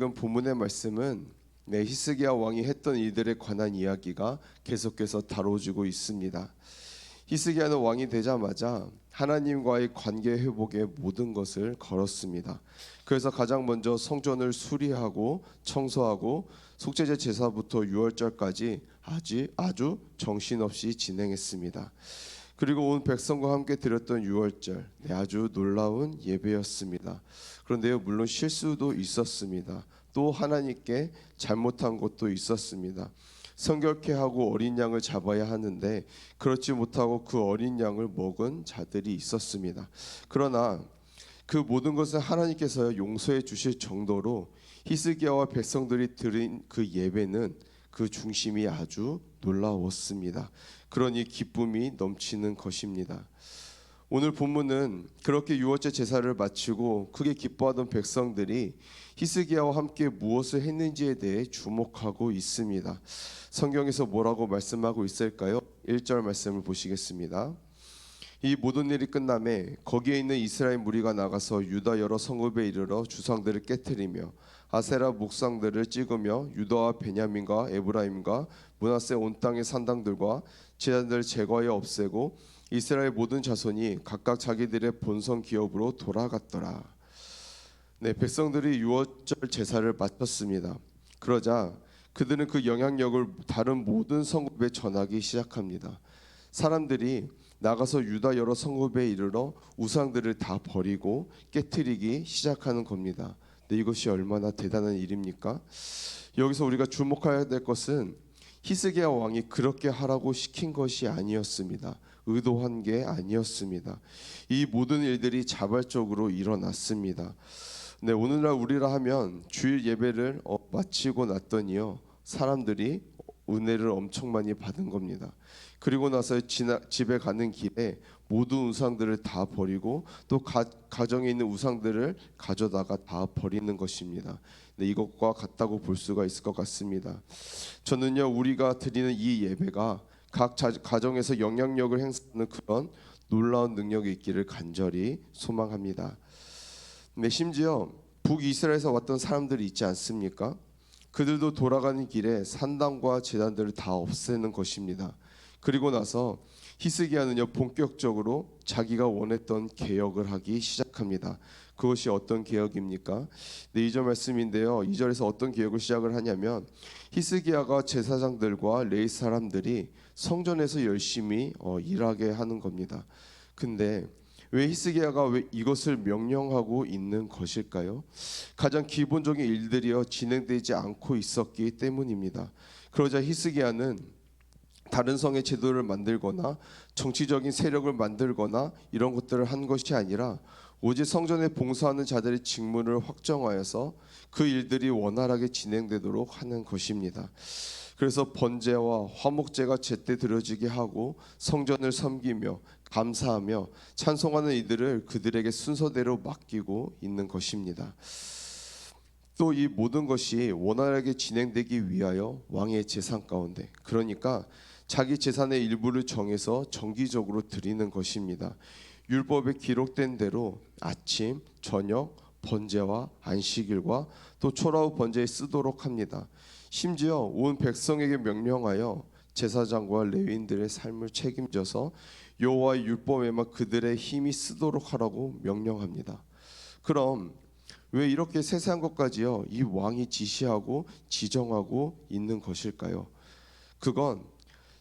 읽은 본문의 말씀은 히스기야 왕이 했던 일들에 관한 이야기가 계속해서 다뤄지고 있습니다. 히스기야는 왕이 되자마자 하나님과의 관계 회복에 모든 것을 걸었습니다. 그래서 가장 먼저 성전을 수리하고 청소하고 속죄제 제사부터 유월절까지 아주 정신없이 진행했습니다. 그리고 온 백성과 함께 드렸던 유월절, 아주 놀라운 예배였습니다. 그런데요, 물론 실수도 있었습니다. 또 하나님께 잘못한 것도 있었습니다. 성결케 하고 어린 양을 잡아야 하는데 그렇지 못하고 그 어린 양을 먹은 자들이 있었습니다. 그러나 그 모든 것을 하나님께서 용서해 주실 정도로 히스기야와 백성들이 드린 그 예배는 그 중심이 아주 놀라웠습니다. 그러니 기쁨이 넘치는 것입니다. 오늘 본문은 그렇게 유월절 제사를 마치고 크게 기뻐하던 백성들이 히스기야와 함께 무엇을 했는지에 대해 주목하고 있습니다. 성경에서 뭐라고 말씀하고 있을까요? 1절 말씀을 보시겠습니다. 이 모든 일이 끝남에 거기에 있는 이스라엘 무리가 나가서 유다 여러 성읍에 이르러 주상들을 깨뜨리며 아세라 목상들을 찍으며 유다와 베냐민과 에브라임과 므낫세 온 땅의 산당들과 제단들을 제거하여 없애고 이스라엘 모든 자손이 각각 자기들의 본성 기업으로 돌아갔더라. 백성들이 유월절 제사를 마쳤습니다. 그러자 그들은 그 영향력을 다른 모든 성읍에 전하기 시작합니다. 사람들이 나가서 유다 여러 성읍에 이르러 우상들을 다 버리고 깨트리기 시작하는 겁니다. 이것이 얼마나 대단한 일입니까? 여기서 우리가 주목해야 될 것은 히스기야 왕이 그렇게 하라고 시킨 것이 아니었습니다. 의도한 게 아니었습니다. 이 모든 일들이 자발적으로 일어났습니다. 오늘날 우리라 하면 주일 예배를 마치고 났더니요, 사람들이 은혜를 엄청 많이 받은 겁니다. 그리고 나서 집에 가는 길에 모든 우상들을 다 버리고 또 가정에 있는 우상들을 가져다가 다 버리는 것입니다. 이것과 같다고 볼 수가 있을 것 같습니다. 저는요, 우리가 드리는 이 예배가 각 가정에서 영향력을 행사하는 그런 놀라운 능력이 있기를 간절히 소망합니다. 심지어 북이스라엘에서 왔던 사람들이 있지 않습니까? 그들도 돌아가는 길에 산당과 제단들을 다 없애는 것입니다. 그리고 나서 히스기야는요, 본격적으로 자기가 원했던 개혁을 하기 시작합니다. 그것이 어떤 개혁입니까? 2절 말씀인데요, 2절에서 어떤 개혁을 시작을 하냐면 히스기야가 제사장들과 레위 사람들이 성전에서 열심히 일하게 하는 겁니다. 근데 왜 히스기야가 왜 이것을 명령하고 있는 것일까요? 가장 기본적인 일들이요, 진행되지 않고 있었기 때문입니다. 그러자 히스기야는 다른 성의 제도를 만들거나 정치적인 세력을 만들거나 이런 것들을 한 것이 아니라 오직 성전에 봉사하는 자들의 직무를 확정하여서 그 일들이 원활하게 진행되도록 하는 것입니다. 그래서 번제와 화목제가 제때 드려지게 하고 성전을 섬기며 감사하며 찬송하는 이들을 그들에게 순서대로 맡기고 있는 것입니다. 또 이 모든 것이 원활하게 진행되기 위하여 왕의 재산 가운데, 그러니까 자기 재산의 일부를 정해서 정기적으로 드리는 것입니다. 율법에 기록된 대로 아침, 저녁, 번제와 안식일과 또 초라후 번제에 쓰도록 합니다. 심지어 온 백성에게 명령하여 제사장과 레위인들의 삶을 책임져서 여호와의 율법에만 그들의 힘이 쓰도록 하라고 명령합니다. 그럼 왜 이렇게 세세한 것까지요, 이 왕이 지시하고 지정하고 있는 것일까요? 그건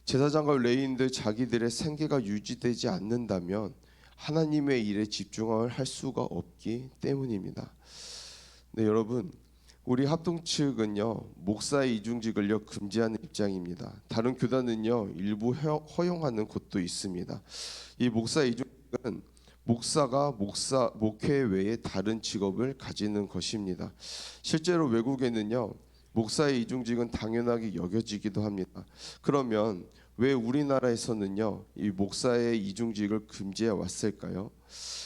제사장과 레위인들 자기들의 생계가 유지되지 않는다면 하나님의 일에 집중을 할 수가 없기 때문입니다. 여러분, 우리 합동 측은요, 목사의 이중직을요 금지하는 입장입니다. 다른 교단은요 일부 허용하는 곳도 있습니다. 이 목사의 이중직은 목사가 목회 외에 다른 직업을 가지는 것입니다. 실제로 외국에는요, 목사의 이중직은 당연하게 여겨지기도 합니다. 그러면 왜 우리나라에서는요, 이 목사의 이중직을 금지해 왔을까요?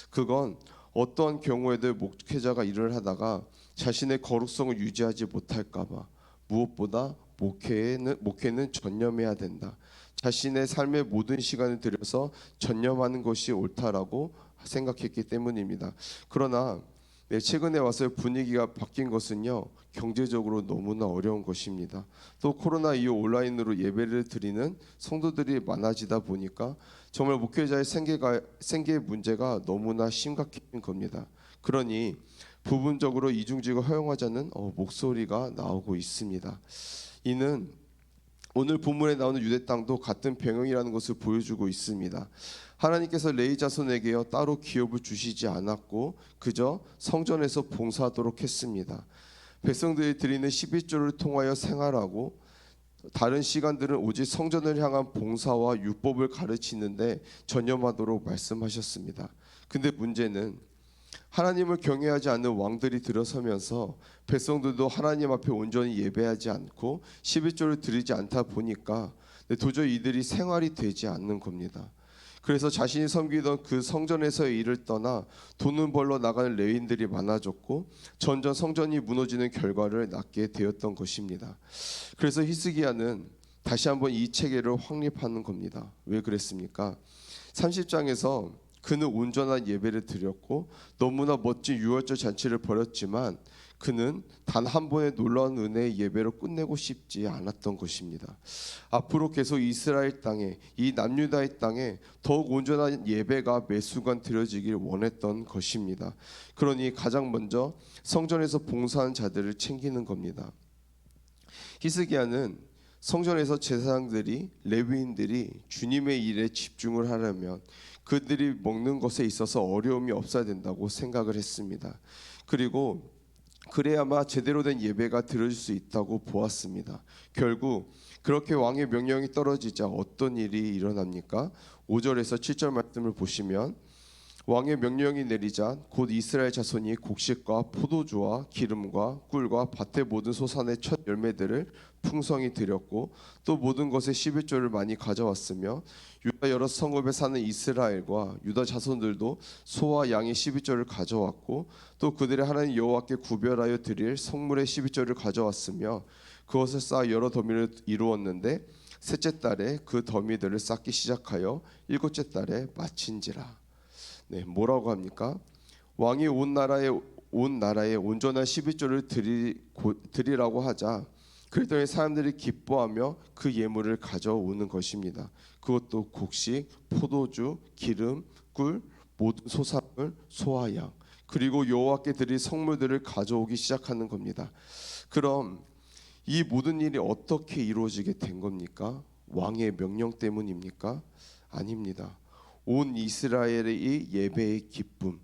그건 어떠한 경우에도 목회자가 일을 하다가 자신의 거룩성을 유지하지 못할까봐, 무엇보다 목회는 전념해야 된다, 자신의 삶의 모든 시간을 들여서 전념하는 것이 옳다라고 생각했기 때문입니다. 그러나 네, 최근에 와서 분위기가 바뀐 것은요, 경제적으로 너무나 어려운 것입니다. 또 코로나 이후 온라인으로 예배를 드리는 성도들이 많아지다 보니까 정말 목회자의 생계 문제가 너무나 심각해진 겁니다. 그러니 부분적으로 이중직을 허용하자는 목소리가 나오고 있습니다. 이는 오늘 본문에 나오는 유대 땅도 같은 병영이라는 것을 보여주고 있습니다. 하나님께서 레위 자손에게요 따로 기업을 주시지 않았고 그저 성전에서 봉사하도록 했습니다. 백성들이 드리는 11조를 통하여 생활하고 다른 시간들은 오직 성전을 향한 봉사와 율법을 가르치는데 전념하도록 말씀하셨습니다. 근데 문제는 하나님을 경외하지 않는 왕들이 들어서면서 백성들도 하나님 앞에 온전히 예배하지 않고 11조를 드리지 않다 보니까 도저히 이들이 생활이 되지 않는 겁니다. 그래서 자신이 섬기던 그 성전에서의 일을 떠나 돈은 벌러 나가는 레위인들이 많아졌고 점점 성전이 무너지는 결과를 낳게 되었던 것입니다. 그래서 히스기야는 다시 한번 이 체계를 확립하는 겁니다. 왜 그랬습니까? 30장에서 그는 온전한 예배를 드렸고 너무나 멋진 유월절 잔치를 벌였지만 그는 단 한 번의 놀라운 은혜의 예배로 끝내고 싶지 않았던 것입니다. 앞으로 계속 이스라엘 땅에, 이 남유다의 땅에 더욱 온전한 예배가 매 순간 드려지길 원했던 것입니다. 그러니 가장 먼저 성전에서 봉사한 자들을 챙기는 겁니다. 히스기야는 성전에서 제사장들이, 레위인들이 주님의 일에 집중을 하려면 그들이 먹는 것에 있어서 어려움이 없어야 된다고 생각을 했습니다. 그리고 그래야만 제대로 된 예배가 드려질 수 있다고 보았습니다. 결국 그렇게 왕의 명령이 떨어지자 어떤 일이 일어납니까? 5절에서 7절 말씀을 보시면 왕의 명령이 내리자 곧 이스라엘 자손이 곡식과 포도주와 기름과 꿀과 밭의 모든 소산의 첫 열매들을 풍성히 드렸고 또 모든 것의 11조를 많이 가져왔으며 유다 여러 성읍에 사는 이스라엘과 유다 자손들도 소와 양의 12조를 가져왔고 또 그들의 하나님 여호와께 구별하여 드릴 성물의 12조를 가져왔으며 그것을 쌓아 여러 더미를 이루었는데 셋째 달에 그 더미들을 쌓기 시작하여 일곱째 달에 마친지라. 네, 뭐라고 합니까? 왕이 온 나라에 온전한 12조를 드리라고 하자 그랬더니 사람들이 기뻐하며 그 예물을 가져오는 것입니다. 그것도 곡식, 포도주, 기름, 꿀, 모든 소산물, 소와 양 그리고 여호와께 드릴 성물들을 가져오기 시작하는 겁니다. 그럼 이 모든 일이 어떻게 이루어지게 된 겁니까? 왕의 명령 때문입니까? 아닙니다. 온 이스라엘의 예배의 기쁨,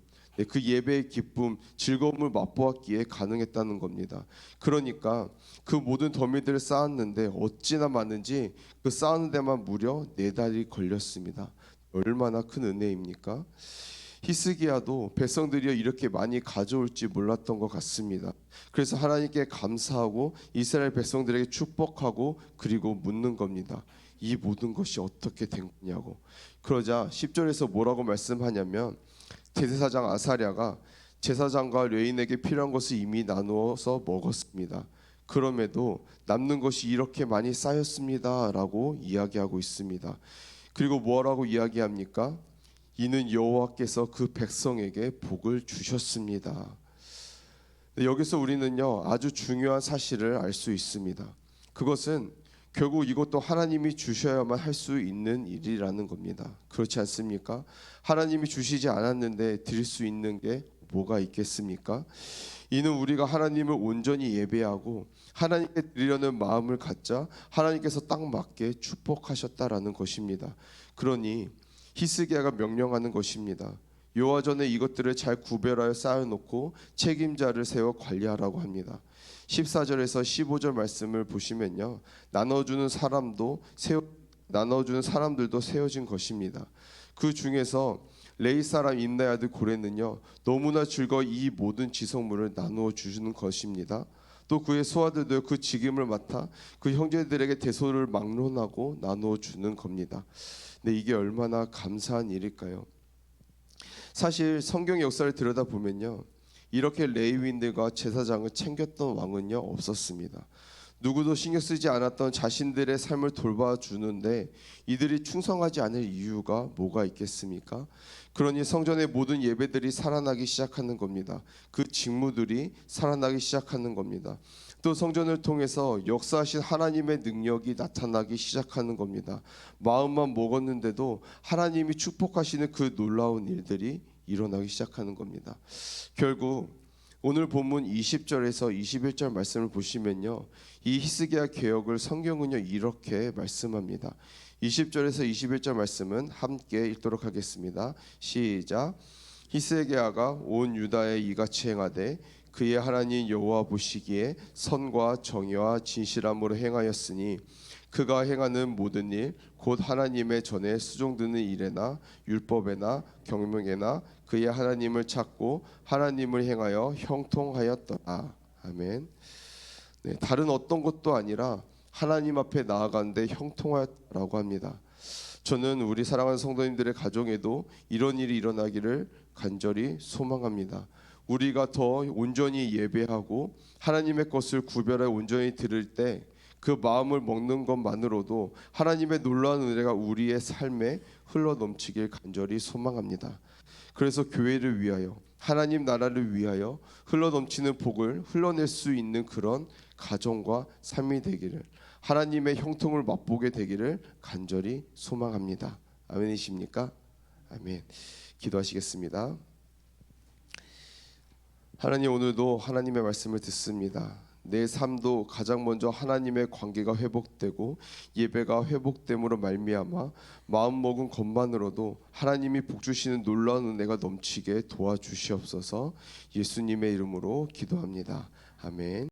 그 예배의 기쁨, 즐거움을 맛보았기에 가능했다는 겁니다. 그러니까 그 모든 더미들을 쌓았는데 어찌나 많은지 그 쌓는 데만 무려 4달이 걸렸습니다. 얼마나 큰 은혜입니까? 히스기야도 백성들이 이렇게 많이 가져올지 몰랐던 것 같습니다. 그래서 하나님께 감사하고 이스라엘 백성들에게 축복하고 그리고 묻는 겁니다. 이 모든 것이 어떻게 된 거냐고. 그러자 10절에서 뭐라고 말씀하냐면 대제사장 아사랴가 제사장과 레위인에게 필요한 것을 이미 나누어서 먹었습니다. 그럼에도 남는 것이 이렇게 많이 쌓였습니다 라고 이야기하고 있습니다. 그리고 뭐라고 이야기합니까? 이는 여호와께서 그 백성에게 복을 주셨습니다. 여기서 우리는요 아주 중요한 사실을 알 수 있습니다. 그것은 결국 이것도 하나님이 주셔야만 할 수 있는 일이라는 겁니다. 그렇지 않습니까? 하나님이 주시지 않았는데 드릴 수 있는 게 뭐가 있겠습니까? 이는 우리가 하나님을 온전히 예배하고 하나님께 드리려는 마음을 갖자 하나님께서 딱 맞게 축복하셨다라는 것입니다. 그러니 히스기야가 명령하는 것입니다. 요하전에 이것들을 잘 구별하여 쌓아놓고 책임자를 세워 관리하라고 합니다. 14절에서 15절 말씀을 보시면요, 나눠주는 사람들도 세워진 것입니다. 그 중에서 레위 사람 임나의 아들 고레는요 너무나 즐거워 이 모든 지성물을 나누어 주시는 것입니다. 또 그의 소아들도 그 직임을 맡아 그 형제들에게 대소를 막론하고 나누어 주는 겁니다. 근데 이게 얼마나 감사한 일일까요? 사실 성경 역사를 들여다보면요 이렇게 레위인들과 제사장을 챙겼던 왕은요 없었습니다. 누구도 신경 쓰지 않았던 자신들의 삶을 돌봐주는데 이들이 충성하지 않을 이유가 뭐가 있겠습니까? 그러니 성전의 모든 예배들이 살아나기 시작하는 겁니다. 그 직무들이 살아나기 시작하는 겁니다. 또 성전을 통해서 역사하신 하나님의 능력이 나타나기 시작하는 겁니다. 마음만 먹었는데도 하나님이 축복하시는 그 놀라운 일들이 일어나기 시작하는 겁니다. 결국 오늘 본문 20절에서 21절 말씀을 보시면요, 이 히스기야 개혁을 성경은요 이렇게 말씀합니다. 20절에서 21절 말씀은 함께 읽도록 하겠습니다. 시작. 히스기야가 온 유다에 이같이 행하되 그의 하나님 여호와 보시기에 선과 정의와 진실함으로 행하였으니 그가 행하는 모든 일 곧 하나님의 전에 수종드는 일에나 율법에나 경명에나 그의 하나님을 찾고 하나님을 행하여 형통하였더라. 아멘. 네, 다른 어떤 것도 아니라 하나님 앞에 나아가는데 형통하였라고 합니다. 저는 우리 사랑하는 성도님들의 가정에도 이런 일이 일어나기를 간절히 소망합니다. 우리가 더 온전히 예배하고 하나님의 것을 구별해 온전히 들을 때 그 마음을 먹는 것만으로도 하나님의 놀라운 은혜가 우리의 삶에 흘러 넘치길 간절히 소망합니다. 그래서 교회를 위하여 하나님 나라를 위하여 흘러 넘치는 복을 흘러낼 수 있는 그런 가정과 삶이 되기를, 하나님의 형통을 맛보게 되기를 간절히 소망합니다. 아멘이십니까? 아멘. 기도하시겠습니다. 하나님, 오늘도 하나님의 말씀을 듣습니다. 내 삶도 가장 먼저 하나님의 관계가 회복되고 예배가 회복됨으로 말미암아 마음먹은 것만으로도 하나님이 복 주시는 놀라운 은혜가 넘치게 도와주시옵소서. 예수님의 이름으로 기도합니다. 아멘.